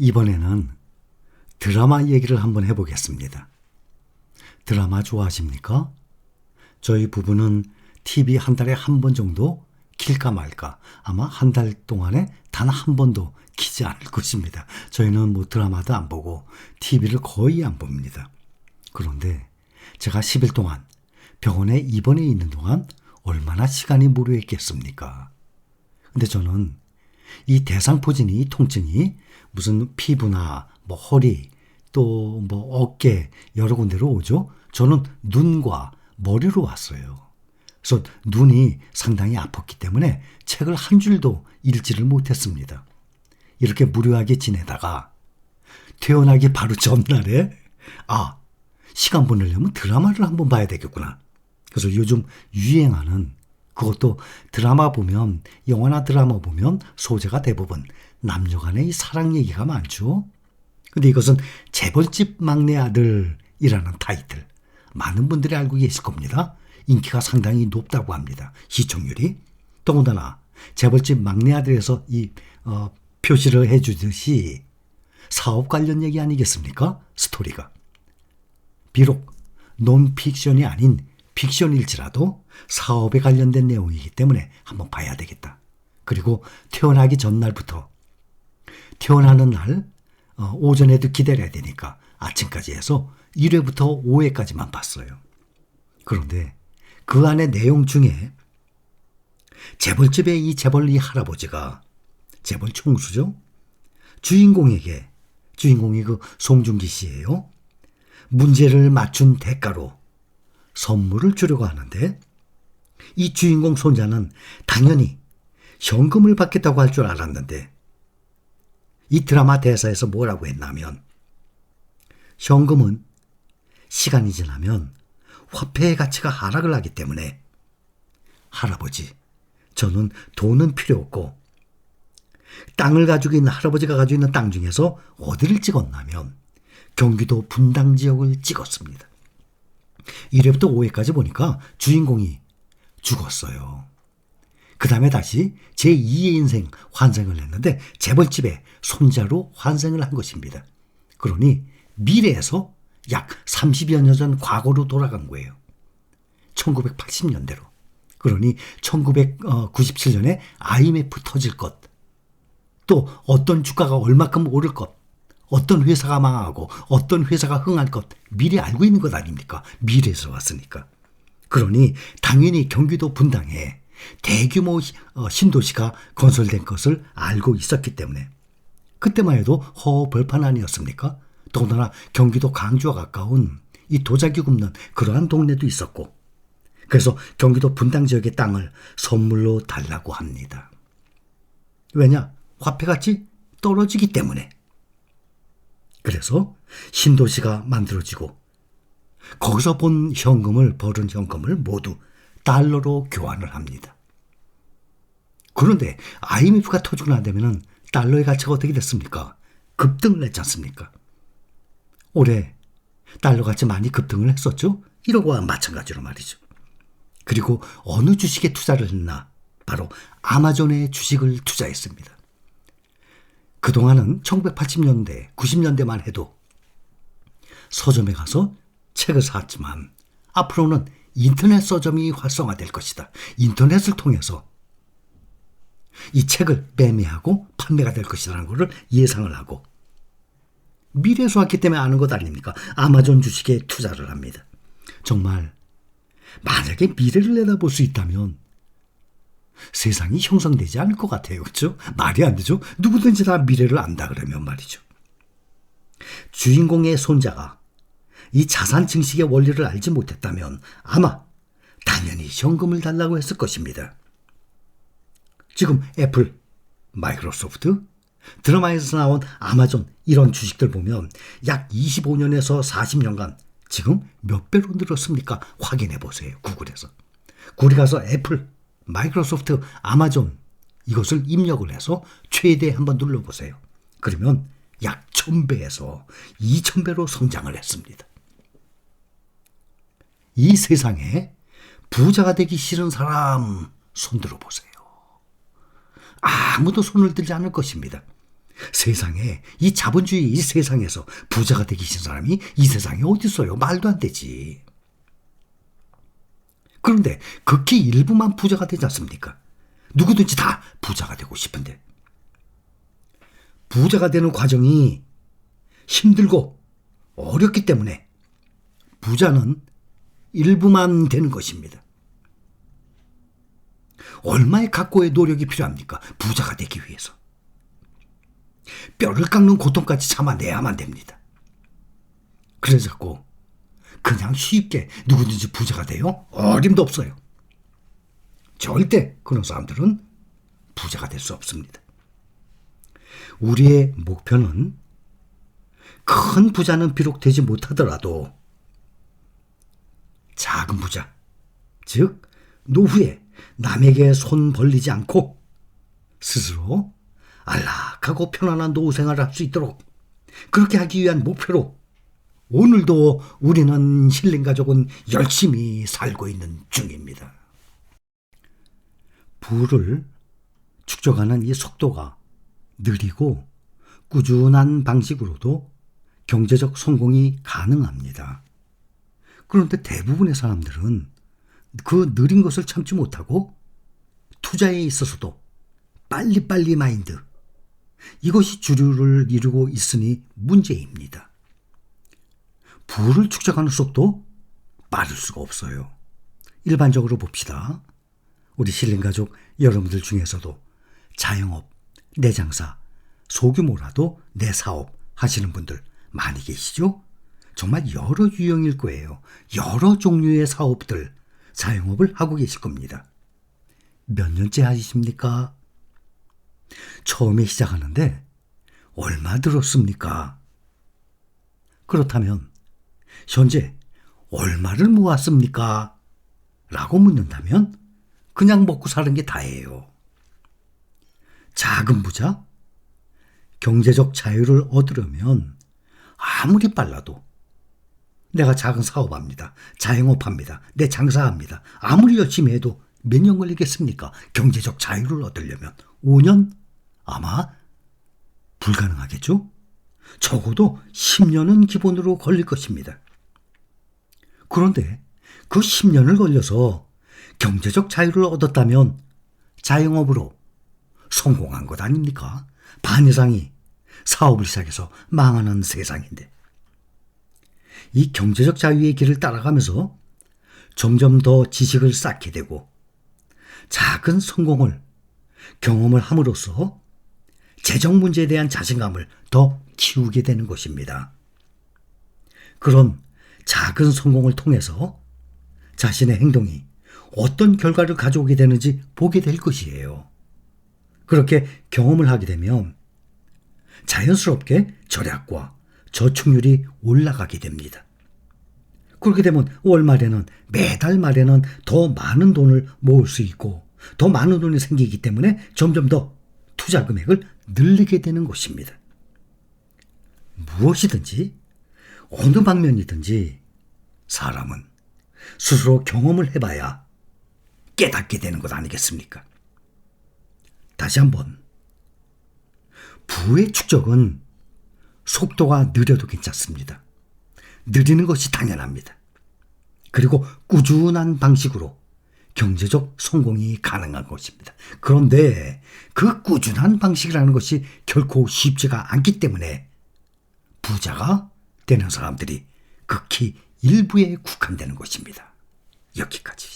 이번에는 드라마 얘기를 한번 해보겠습니다. 드라마 좋아하십니까? 저희 부부는 TV 한 달에 한 번 정도 킬까 말까, 아마 한 달 동안에 단 한 번도 키지 않을 것입니다. 저희는 드라마도 안 보고 TV를 거의 안 봅니다. 그런데 제가 10일 동안 병원에 입원해 있는 동안 얼마나 시간이 무료했겠습니까? 근데 저는 이 대상포진이 통증이 무슨 피부나 허리 또 어깨 여러 군데로 오죠. 저는 눈과 머리로 왔어요. 그래서 눈이 상당히 아팠기 때문에 책을 한 줄도 읽지를 못했습니다. 이렇게 무료하게 지내다가 퇴원하기 바로 전날에 시간 보내려면 드라마를 한번 봐야 되겠구나. 그래서 요즘 유행하는, 그것도 드라마 보면, 영화나 드라마 보면 소재가 대부분 남녀 간의 이 사랑 얘기가 많죠. 근데 이것은 재벌집 막내 아들이라는 타이틀. 많은 분들이 알고 계실 겁니다. 인기가 상당히 높다고 합니다. 시청률이. 더군다나 재벌집 막내 아들에서 표시를 해주듯이 사업 관련 얘기 아니겠습니까? 스토리가. 비록 논픽션이 아닌 픽션일지라도 사업에 관련된 내용이기 때문에 한번 봐야 되겠다. 그리고 태어나기 전날부터 태어나는 날 오전에도 기다려야 되니까 아침까지 해서 1회부터 5회까지만 봤어요. 그런데 그 안에 내용 중에 재벌집의 이 재벌 이 할아버지가 재벌 총수죠. 주인공이 그 송중기 씨예요. 문제를 맞춘 대가로 선물을 주려고 하는데 이 주인공 손자는 당연히 현금을 받겠다고 할 줄 알았는데 이 드라마 대사에서 뭐라고 했냐면 현금은 시간이 지나면 화폐의 가치가 하락을 하기 때문에 할아버지, 저는 돈은 필요 없고 땅을 가지고 있는 할아버지가 가지고 있는 땅 중에서 어디를 찍었냐면 경기도 분당 지역을 찍었습니다. 1회부터 5회까지 보니까 주인공이 죽었어요. 그 다음에 다시 제2의 인생 환생을 했는데 재벌집의 손자로 환생을 한 것입니다. 그러니 미래에서 약 30여 년 전 과거로 돌아간 거예요. 1980년대로. 그러니 1997년에 IMF 터질 것, 또 어떤 주가가 얼마큼 오를 것, 어떤 회사가 망하고 어떤 회사가 흥할 것 미리 알고 있는 것 아닙니까? 미래에서 왔으니까. 그러니 당연히 경기도 분당에 대규모 신도시가 건설된 것을 알고 있었기 때문에 그때만 해도 허허벌판 아니었습니까? 더군다나 경기도 강주와 가까운 이 도자기 굽는 그러한 동네도 있었고, 그래서 경기도 분당 지역의 땅을 선물로 달라고 합니다. 왜냐? 화폐가치 떨어지기 때문에. 그래서 신도시가 만들어지고 거기서 벌은 현금을 모두 달러로 교환을 합니다. 그런데 IMF가 터지고 난 다음에는 달러의 가치가 어떻게 됐습니까? 급등을 했지 않습니까? 올해 달러 가치 많이 급등을 했었죠. 1억과 마찬가지로 말이죠. 그리고 어느 주식에 투자를 했나? 바로 아마존의 주식을 투자했습니다. 그동안은 1980년대, 90년대만 해도 서점에 가서 책을 샀지만 앞으로는 인터넷 서점이 활성화될 것이다. 인터넷을 통해서 이 책을 매매하고 판매가 될 것이라는 것을 예상을 하고 미래에서 왔기 때문에 아는 것 아닙니까? 아마존 주식에 투자를 합니다. 정말 만약에 미래를 내다볼 수 있다면 세상이 형성되지 않을 것 같아요. 그렇죠? 말이 안 되죠? 누구든지 다 미래를 안다 그러면 말이죠. 주인공의 손자가 이 자산 증식의 원리를 알지 못했다면 아마 당연히 현금을 달라고 했을 것입니다. 지금 애플, 마이크로소프트, 드라마에서 나온 아마존 이런 주식들 보면 약 25년에서 40년간 지금 몇 배로 늘었습니까? 확인해 보세요. 구글에서. 구글 가서 애플, 마이크로소프트, 아마존 이것을 입력을 해서 최대 한번 눌러보세요. 그러면 약 1000배에서 2000배로 성장을 했습니다. 이 세상에 부자가 되기 싫은 사람 손들어 보세요. 아무도 손을 들지 않을 것입니다. 세상에, 이 자본주의 이 세상에서 부자가 되기 싫은 사람이 이 세상에 어디 있어요? 말도 안 되지. 그런데 극히 일부만 부자가 되지 않습니까? 누구든지 다 부자가 되고 싶은데 부자가 되는 과정이 힘들고 어렵기 때문에 부자는 일부만 되는 것입니다. 얼마의 각고의 노력이 필요합니까? 부자가 되기 위해서. 뼈를 깎는 고통까지 참아내야만 됩니다. 그래서 자꾸 그냥 쉽게 누구든지 부자가 돼요? 어림도 없어요. 절대 그런 사람들은 부자가 될 수 없습니다. 우리의 목표는 큰 부자는 비록 되지 못하더라도 작은 부자, 즉 노후에 남에게 손 벌리지 않고 스스로 안락하고 편안한 노후 생활을 할 수 있도록 그렇게 하기 위한 목표로 오늘도 우리는 힐링가족은 열심히 살고 있는 중입니다. 부를 축적하는 이 속도가 느리고 꾸준한 방식으로도 경제적 성공이 가능합니다. 그런데 대부분의 사람들은 그 느린 것을 참지 못하고 투자에 있어서도 빨리빨리 마인드, 이것이 주류를 이루고 있으니 문제입니다. 부를 축적하는 속도 빠를 수가 없어요. 일반적으로 봅시다. 우리 힐링가족 여러분들 중에서도 자영업, 내 장사, 소규모라도 내 사업 하시는 분들 많이 계시죠? 정말 여러 유형일 거예요. 여러 종류의 사업들, 자영업을 하고 계실 겁니다. 몇 년째 하십니까? 처음에 시작하는데 얼마 들었습니까? 그렇다면 현재 얼마를 모았습니까? 라고 묻는다면 그냥 먹고 사는 게 다예요. 작은 부자? 경제적 자유를 얻으려면 아무리 빨라도 내가 작은 사업합니다. 자영업합니다. 내 장사합니다. 아무리 열심히 해도 몇 년 걸리겠습니까? 경제적 자유를 얻으려면 5년? 아마 불가능하겠죠? 적어도 10년은 기본으로 걸릴 것입니다. 그런데 그 10년을 걸려서 경제적 자유를 얻었다면 자영업으로 성공한 것 아닙니까? 반 이상이 사업을 시작해서 망하는 세상인데 이 경제적 자유의 길을 따라가면서 점점 더 지식을 쌓게 되고 작은 성공을 경험을 함으로써 재정 문제에 대한 자신감을 더 키우게 되는 것입니다. 그런 작은 성공을 통해서 자신의 행동이 어떤 결과를 가져오게 되는지 보게 될 것이에요. 그렇게 경험을 하게 되면 자연스럽게 절약과 저축률이 올라가게 됩니다. 그렇게 되면 월 말에는 매달 말에는 더 많은 돈을 모을 수 있고 더 많은 돈이 생기기 때문에 점점 더 투자 금액을 늘리게 되는 것입니다. 무엇이든지 어느 방면이든지 사람은 스스로 경험을 해봐야 깨닫게 되는 것 아니겠습니까? 다시 한번 부의 축적은 속도가 느려도 괜찮습니다. 느리는 것이 당연합니다. 그리고 꾸준한 방식으로 경제적 성공이 가능한 것입니다. 그런데 그 꾸준한 방식이라는 것이 결코 쉽지가 않기 때문에 부자가 되는 사람들이 극히 일부에 국한되는 것입니다. 여기까지.